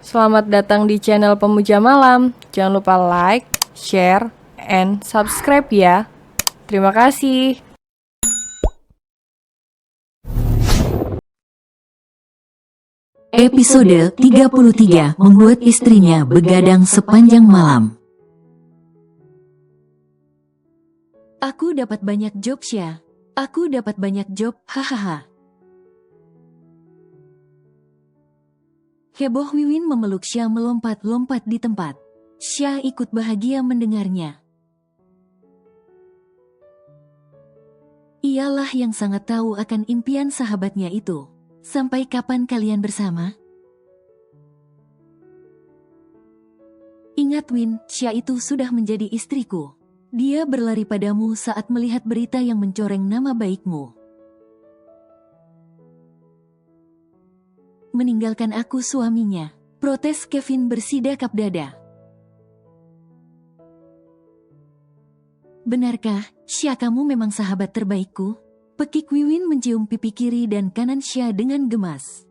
Selamat datang di channel Pemuja Malam. Jangan lupa like, share, and subscribe ya. Terima kasih. Episode 33 membuat istrinya begadang sepanjang malam. Aku dapat banyak job, Sya. Aku dapat banyak job, hahaha. Heboh Wiwin memeluk Sya melompat-lompat di tempat. Sya ikut bahagia mendengarnya. Ialah yang sangat tahu akan impian sahabatnya itu. Sampai kapan kalian bersama? Ingat Win, Sya itu sudah menjadi istriku. Dia berlari padamu saat melihat berita yang mencoreng nama baikmu. Meninggalkan aku suaminya, protes Kevin bersidakap dada. Benarkah, Sya kamu memang sahabat terbaikku? Pekik Wiwin mencium pipi kiri dan kanan Sya dengan gemas.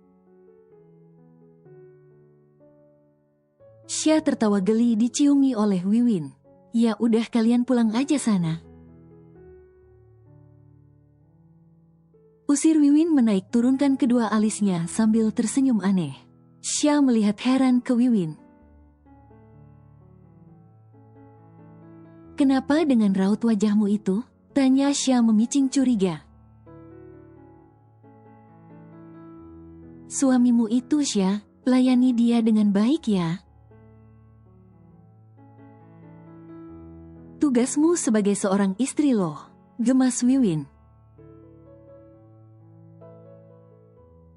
Sya tertawa geli diciumi oleh Wiwin. Ya udah kalian pulang aja sana. Usir Wiwin menaik turunkan kedua alisnya sambil tersenyum aneh. Sya melihat heran ke Wiwin. Kenapa dengan raut wajahmu itu? Tanya Sya memicing curiga. Suamimu itu Sya, layani dia dengan baik ya. Tugasmu sebagai seorang istri loh, gemas Wiwin.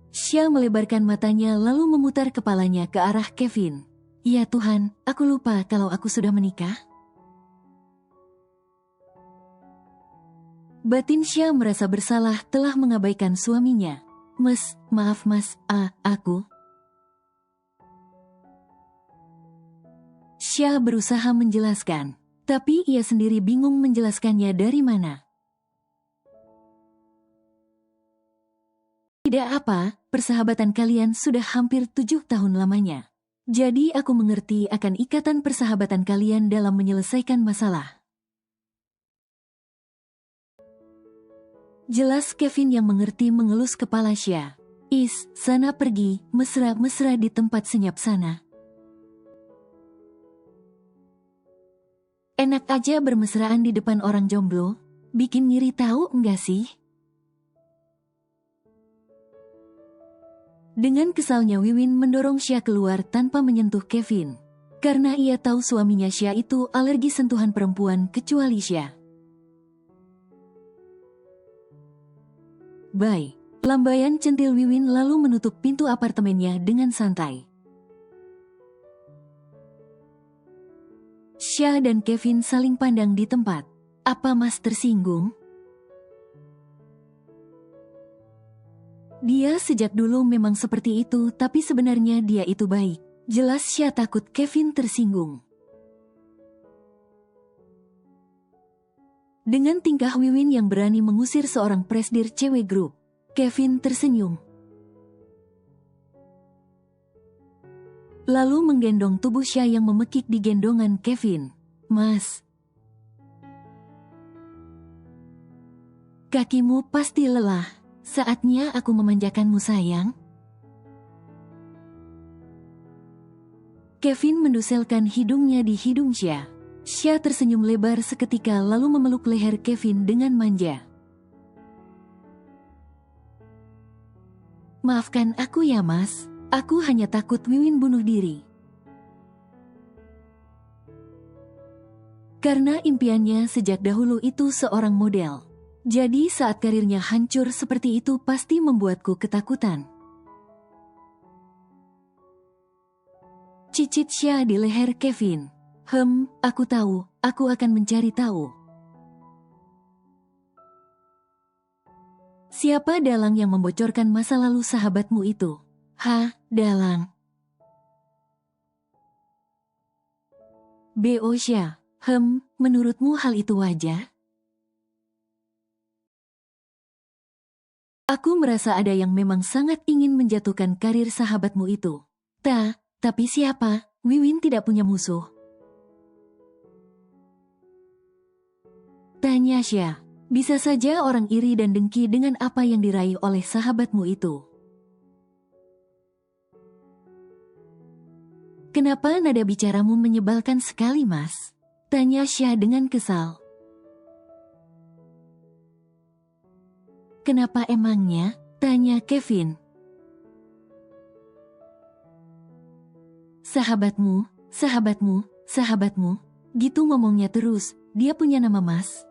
Sya melebarkan matanya lalu memutar kepalanya ke arah Kevin. Ya Tuhan, aku lupa kalau aku sudah menikah. Batin Sya merasa bersalah telah mengabaikan suaminya. Maaf mas, aku. Sya berusaha menjelaskan, tapi ia sendiri bingung menjelaskannya dari mana. Tidak apa, persahabatan kalian sudah hampir 7 tahun lamanya. Jadi aku mengerti akan ikatan persahabatan kalian dalam menyelesaikan masalah. Jelas Kevin yang mengerti mengelus kepala Sya. Sana pergi, mesra-mesra di tempat senyap sana. Enak aja bermesraan di depan orang jomblo, bikin ngiri tahu enggak sih? Dengan kesalnya Wiwin mendorong Sya keluar tanpa menyentuh Kevin. Karena ia tahu suaminya Sya itu alergi sentuhan perempuan kecuali Sya. Bye. Lambaian centil Wiwin lalu menutup pintu apartemennya dengan santai. Sya dan Kevin saling pandang di tempat. Apa mas tersinggung? Dia sejak dulu memang seperti itu, tapi sebenarnya dia itu baik. Jelas Sya takut Kevin tersinggung. Dengan tingkah Wiwin yang berani mengusir seorang presdir cewek grup, Kevin tersenyum. Lalu menggendong tubuh Sya yang memekik di gendongan Kevin. Mas, kakimu pasti lelah. Saatnya aku memanjakanmu sayang. Kevin menduselkan hidungnya di hidung Sya. Sya tersenyum lebar seketika lalu memeluk leher Kevin dengan manja. Maafkan aku ya mas, aku hanya takut Wiwin bunuh diri. Karena impiannya sejak dahulu itu seorang model. Jadi saat karirnya hancur seperti itu pasti membuatku ketakutan. Cicit Sya di leher Kevin. Aku tahu, aku akan mencari tahu. Siapa dalang yang membocorkan masa lalu sahabatmu itu? Dalang. B.O. Sya. Menurutmu hal itu wajar? Aku merasa ada yang memang sangat ingin menjatuhkan karir sahabatmu itu. Tapi siapa? Wiwin tidak punya musuh. Tanya Xia. Bisa saja orang iri dan dengki dengan apa yang diraih oleh sahabatmu itu. Kenapa nada bicaramu menyebalkan sekali, Mas? Tanya Xia dengan kesal. Kenapa emangnya? Tanya Kevin. Sahabatmu, sahabatmu, sahabatmu. Gitu ngomongnya terus, dia punya nama Mas.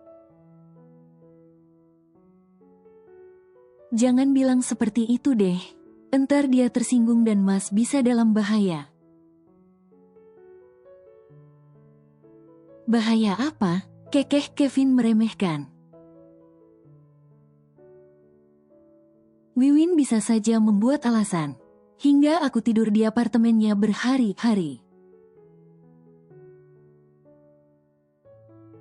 Jangan bilang seperti itu deh. Entar dia tersinggung dan Mas bisa dalam bahaya. Bahaya apa? Kekeh Kevin meremehkan. Wiwin bisa saja membuat alasan. Hingga aku tidur di apartemennya berhari-hari.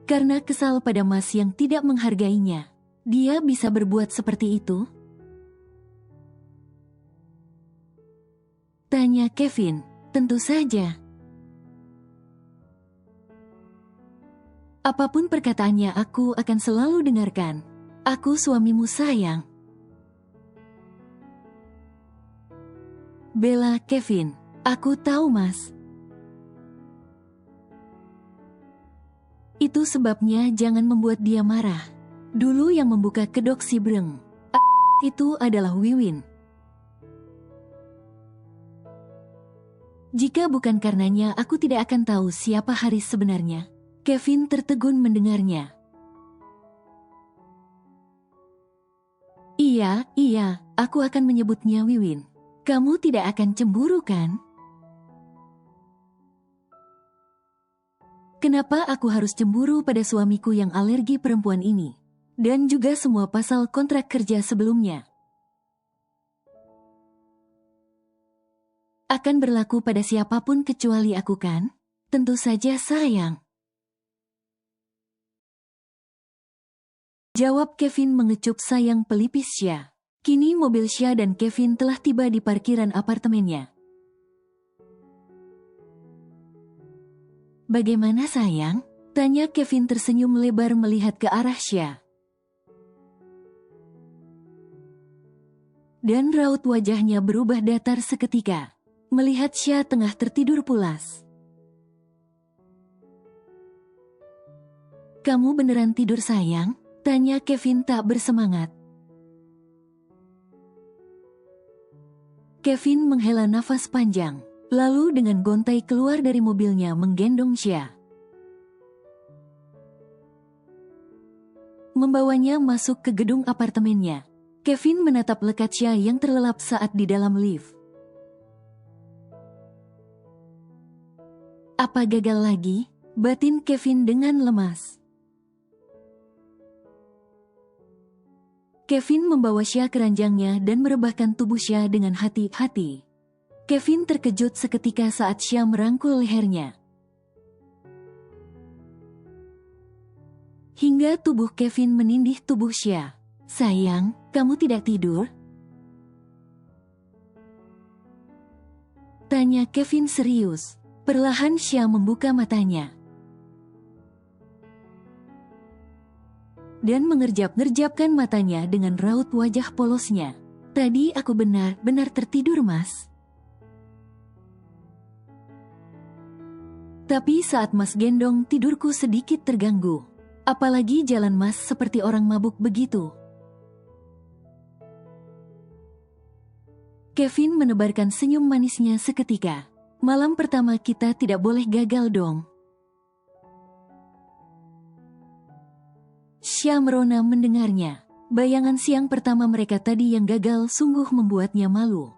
Karena kesal pada Mas yang tidak menghargainya. Dia bisa berbuat seperti itu? Tanya Kevin. Tentu saja. Apapun perkataannya aku akan selalu dengarkan. Aku suamimu sayang. Bela Kevin. Aku tahu Mas. Itu sebabnya jangan membuat dia marah. Dulu yang membuka kedok si Breng. Itu adalah Wiwin. Jika bukan karenanya aku tidak akan tahu siapa Haris sebenarnya. Kevin tertegun mendengarnya. Iya, aku akan menyebutnya Wiwin. Kamu tidak akan cemburu kan? Kenapa aku harus cemburu pada suamiku yang alergi perempuan ini? Dan juga semua pasal kontrak kerja sebelumnya. Akan berlaku pada siapapun kecuali aku kan? Tentu saja sayang. Jawab Kevin mengecup sayang pelipis Xia. Kini mobil Xia dan Kevin telah tiba di parkiran apartemennya. Bagaimana sayang? Tanya Kevin tersenyum lebar melihat ke arah Xia. Dan raut wajahnya berubah datar seketika. Melihat Xia tengah tertidur pulas. Kamu beneran tidur sayang? Tanya Kevin tak bersemangat. Kevin menghela nafas panjang. Lalu dengan gontai keluar dari mobilnya menggendong Xia. Membawanya masuk ke gedung apartemennya. Kevin menatap lekat Xia yang terlelap saat di dalam lift. Apa gagal lagi? Batin Kevin dengan lemas. Kevin membawa Xia ke ranjangnya dan merebahkan tubuh Xia dengan hati-hati. Kevin terkejut seketika saat Xia merangkul lehernya. Hingga tubuh Kevin menindih tubuh Xia. Sayang, kamu tidak tidur? Tanya Kevin serius. Perlahan Xia membuka matanya. Dan mengerjap-ngerjapkan matanya dengan raut wajah polosnya. Tadi aku benar-benar tertidur, Mas. Tapi saat Mas gendong tidurku sedikit terganggu. Apalagi jalan Mas seperti orang mabuk begitu. Kevin menebarkan senyum manisnya seketika. Malam pertama kita tidak boleh gagal dong. Xia merona mendengarnya. Bayangan siang pertama mereka tadi yang gagal sungguh membuatnya malu.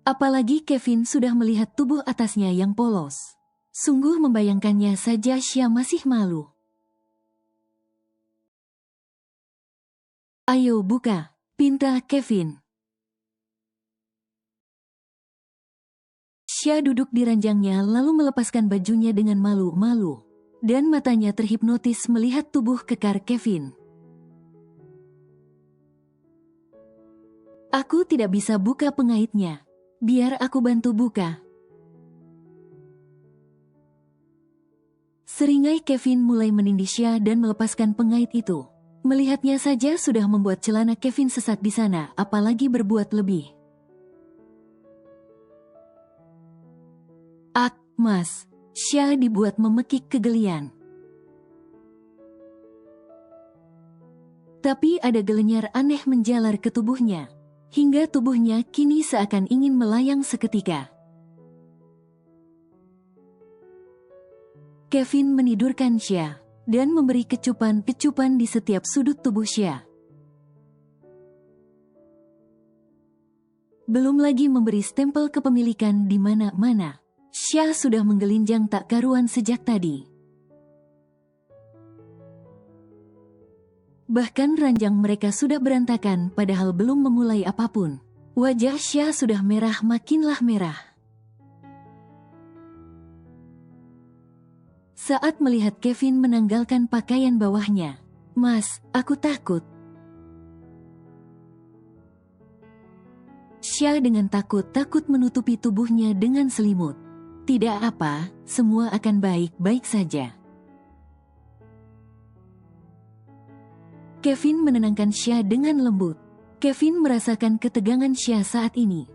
Apalagi Kevin sudah melihat tubuh atasnya yang polos. Sungguh membayangkannya saja Xia masih malu. Ayo buka, pinta Kevin. Xia duduk di ranjangnya lalu melepaskan bajunya dengan malu-malu. Dan matanya terhipnotis melihat tubuh kekar Kevin. Aku tidak bisa buka pengaitnya. Biar aku bantu buka. Seringai Kevin mulai menindih Xia dan melepaskan pengait itu. Melihatnya saja sudah membuat celana Kevin sesat di sana, apalagi berbuat lebih. Ak, Mas. Xia dibuat memekik kegelian. Tapi ada gelenyar aneh menjalar ke tubuhnya. Hingga tubuhnya kini seakan ingin melayang seketika. Kevin menidurkan Xia dan memberi kecupan-kecupan di setiap sudut tubuh Xia. Belum lagi memberi stempel kepemilikan di mana-mana. Xia sudah menggelinjang tak karuan sejak tadi. Bahkan ranjang mereka sudah berantakan padahal belum memulai apapun. Wajah Xia sudah merah makinlah merah. Saat melihat Kevin menanggalkan pakaian bawahnya. Mas, aku takut. Xia dengan takut-takut menutupi tubuhnya dengan selimut. Tidak apa, semua akan baik-baik saja. Kevin menenangkan Xia dengan lembut. Kevin merasakan ketegangan Xia saat ini.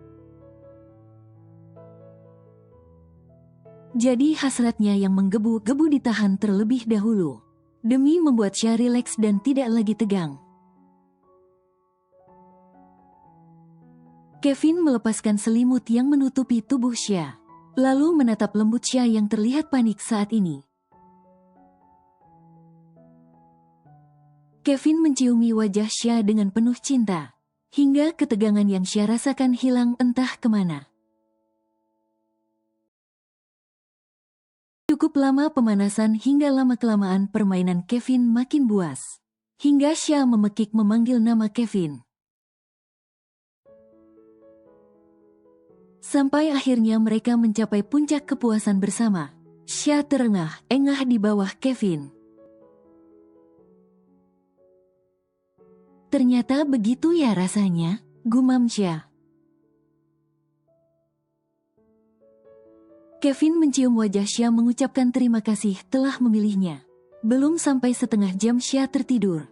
Jadi hasratnya yang menggebu-gebu ditahan terlebih dahulu. Demi membuat Xia rileks dan tidak lagi tegang. Kevin melepaskan selimut yang menutupi tubuh Xia. Lalu menatap lembut Xia yang terlihat panik saat ini. Kevin menciumi wajah Xia dengan penuh cinta. Hingga ketegangan yang Xia rasakan hilang entah kemana. Cukup lama pemanasan hingga lama-kelamaan permainan Kevin makin buas. Hingga Xia memekik memanggil nama Kevin. Sampai akhirnya mereka mencapai puncak kepuasan bersama. Xia terengah-engah di bawah Kevin. Ternyata begitu ya rasanya, gumam Xia. Kevin mencium wajah Xia mengucapkan terima kasih telah memilihnya. Belum sampai setengah jam Xia tertidur.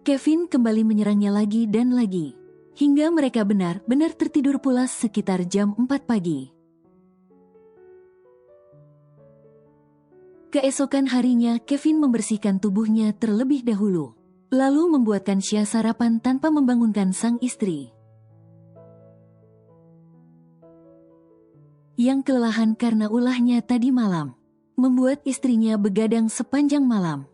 Kevin kembali menyerangnya lagi dan lagi. Hingga mereka benar-benar tertidur pulas sekitar jam 4 pagi. Keesokan harinya Kevin membersihkan tubuhnya terlebih dahulu. Lalu membuatkan Xia sarapan tanpa membangunkan sang istri. Yang kelelahan karena ulahnya tadi malam. Membuat istrinya begadang sepanjang malam.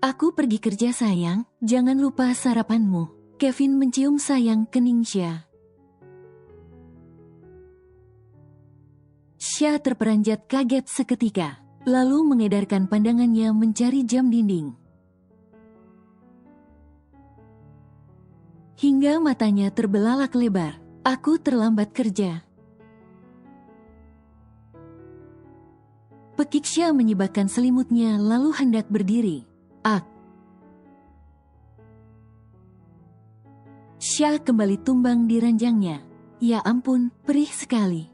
Aku pergi kerja sayang, jangan lupa sarapanmu. Kevin mencium sayang kening Xia. Xia terperanjat kaget seketika, lalu mengedarkan pandangannya mencari jam dinding. Hingga matanya terbelalak lebar. Aku terlambat kerja. Pekik Xia menyibakkan selimutnya lalu hendak berdiri. Ak. Xia kembali tumbang di ranjangnya. Ya ampun, perih sekali.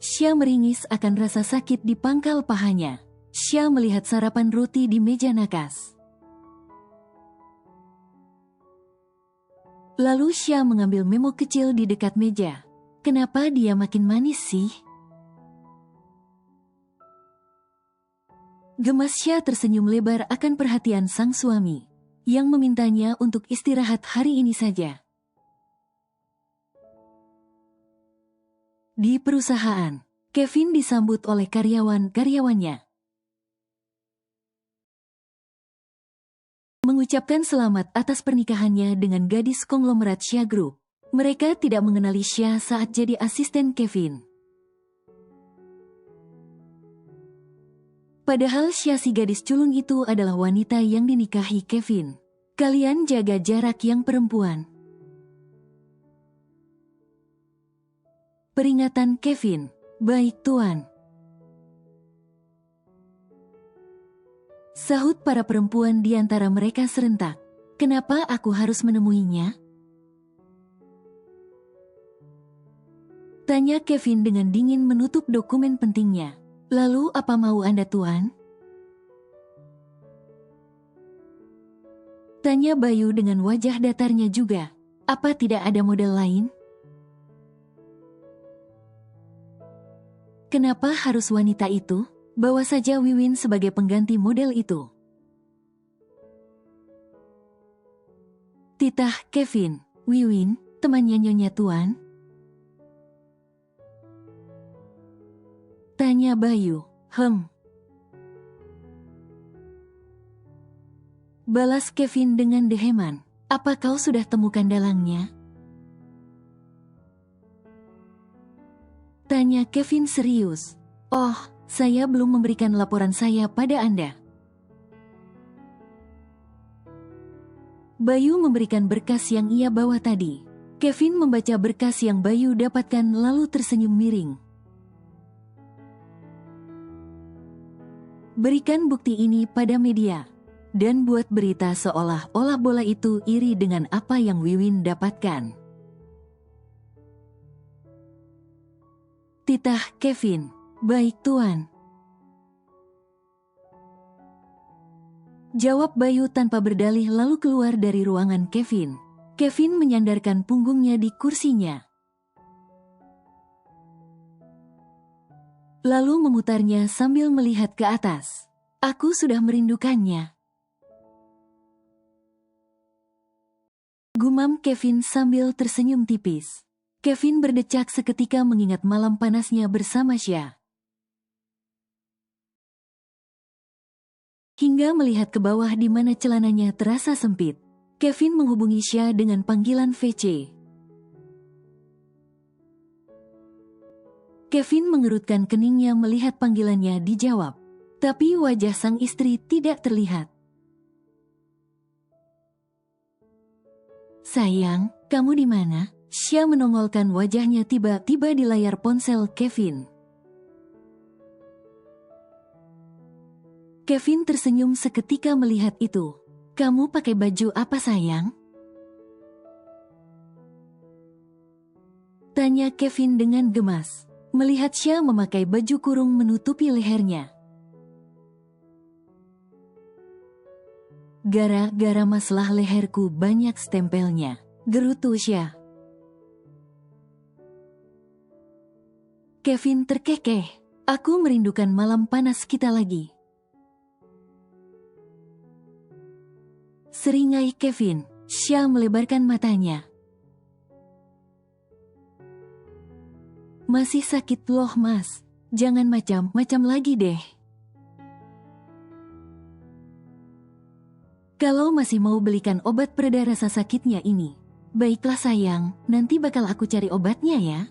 Xia meringis akan rasa sakit di pangkal pahanya. Xia melihat sarapan roti di meja nakas. Lalu Xia mengambil memo kecil di dekat meja. Kenapa dia makin manis sih? Gemas Xia tersenyum lebar akan perhatian sang suami, yang memintanya untuk istirahat hari ini saja. Di perusahaan, Kevin disambut oleh karyawan-karyawannya. Mengucapkan selamat atas pernikahannya dengan gadis konglomerat Xia Group. Mereka tidak mengenali Xia saat jadi asisten Kevin. Padahal Xia si gadis culun itu adalah wanita yang dinikahi Kevin. Kalian jaga jarak yang perempuan. Peringatan Kevin. Baik tuan. Sahut para perempuan di antara mereka serentak. Kenapa aku harus menemuinya? Tanya Kevin dengan dingin menutup dokumen pentingnya. Lalu apa mau Anda Tuan? Tanya Bayu dengan wajah datarnya juga. Apa tidak ada model lain? Kenapa harus wanita itu? Bawa saja Wiwin sebagai pengganti model itu. Titah Kevin, Wiwin, temannya Nyonya Tuan? Tanya Bayu. Balas Kevin dengan deheman. Apa kau sudah temukan dalangnya? Tanya Kevin serius. Oh, saya belum memberikan laporan saya pada Anda. Bayu memberikan berkas yang ia bawa tadi. Kevin membaca berkas yang Bayu dapatkan lalu tersenyum miring. Berikan bukti ini pada media. Dan buat berita seolah-olah bola itu iri dengan apa yang Wiwin dapatkan. Titah Kevin. Baik Tuan. Jawab Bayu tanpa berdalih lalu keluar dari ruangan Kevin. Kevin menyandarkan punggungnya di kursinya. Lalu memutarnya sambil melihat ke atas. Aku sudah merindukannya. Gumam Kevin sambil tersenyum tipis. Kevin berdecak seketika mengingat malam panasnya bersama Sya. Hingga melihat ke bawah di mana celananya terasa sempit. Kevin menghubungi Sya dengan panggilan VC. Kevin mengerutkan keningnya melihat panggilannya dijawab. Tapi wajah sang istri tidak terlihat. Sayang, kamu di mana? Sya menongolkan wajahnya tiba-tiba di layar ponsel Kevin. Kevin tersenyum seketika melihat itu. Kamu pakai baju apa sayang? Tanya Kevin dengan gemas. Melihat Sya memakai baju kurung menutupi lehernya. Gara-gara masalah leherku banyak stempelnya. Gerutu Sya. Kevin terkekeh. Aku merindukan malam panas kita lagi. Seringai Kevin. Sya melebarkan matanya. Masih sakit loh mas. Jangan macam-macam lagi deh. Kalau masih mau belikan obat pereda rasa sakitnya ini. Baiklah sayang, nanti bakal aku cari obatnya ya.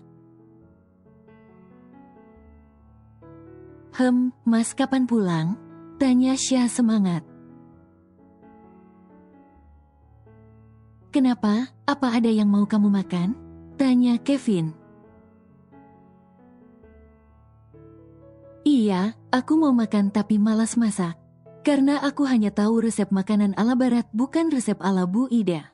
Mas kapan pulang? Tanya Sya semangat. Kenapa? Apa ada yang mau kamu makan? Tanya Kevin. Iya, aku mau makan tapi malas masak. Karena aku hanya tahu resep makanan ala barat bukan resep ala Bu Ida.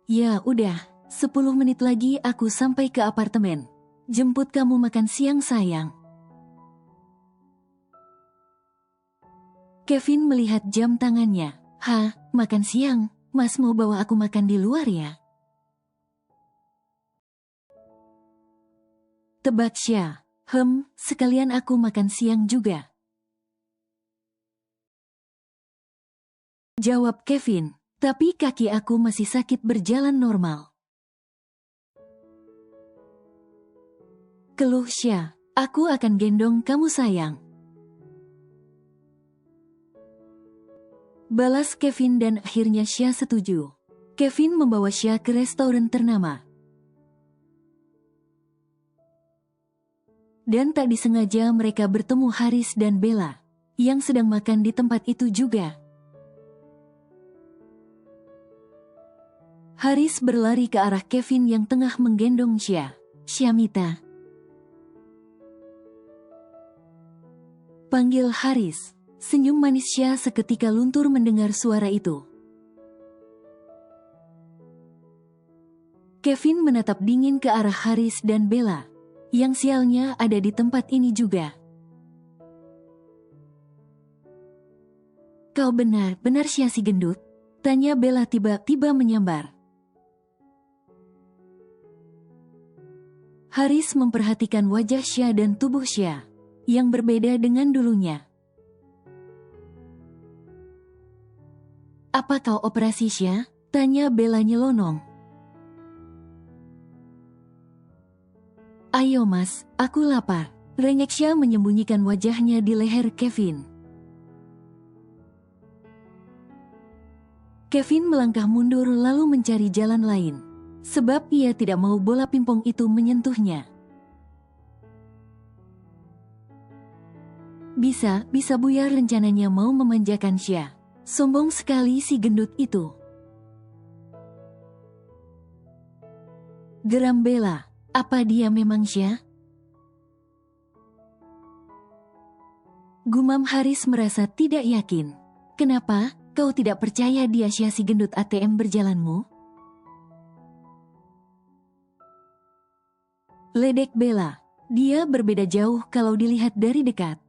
Ya udah, 10 menit lagi aku sampai ke apartemen. Jemput kamu makan siang sayang. Kevin melihat jam tangannya. Makan siang? Mas mau bawa aku makan di luar ya? Tebak Sya. Sekalian aku makan siang juga. Jawab Kevin. Tapi kaki aku masih sakit berjalan normal. Keluh Sya. Aku akan gendong kamu sayang. Balas Kevin dan akhirnya Sya setuju. Kevin membawa Sya ke restoran ternama. Dan tak disengaja mereka bertemu Haris dan Bella, yang sedang makan di tempat itu juga. Haris berlari ke arah Kevin yang tengah menggendong Sya. Syamita. Panggil Haris. Senyum manis Syah seketika luntur mendengar suara itu. Kevin menatap dingin ke arah Haris dan Bella. Yang sialnya ada di tempat ini juga. Kau benar-benar Syah si gendut? Tanya Bella tiba-tiba menyambar. Haris memperhatikan wajah Syah dan tubuh Syah yang berbeda dengan dulunya. Apa kau operasi Syah? Tanya Bella nyelonong. Ayo mas, aku lapar. Rengek Syah menyembunyikan wajahnya di leher Kevin. Kevin melangkah mundur lalu mencari jalan lain. Sebab ia tidak mau bola pingpong itu menyentuhnya. Bisa buyar rencananya mau memanjakan Syah. Sombong sekali si gendut itu. Geram Bella, apa dia memang Syah? Gumam Haris merasa tidak yakin. Kenapa kau tidak percaya dia Syah si gendut ATM berjalanmu? Ledek Bella, dia berbeda jauh kalau dilihat dari dekat.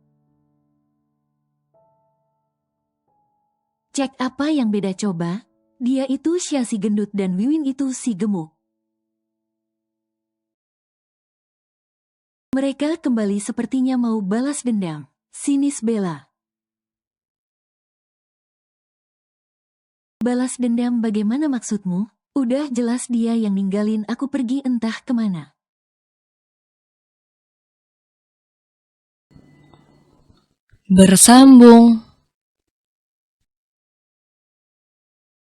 Cek apa yang beda coba? Dia itu Syah si gendut dan Wiwin itu si gemuk. Mereka kembali sepertinya mau balas dendam. Sinis Bella. Balas dendam bagaimana maksudmu? Udah jelas dia yang ninggalin aku pergi entah kemana. Bersambung.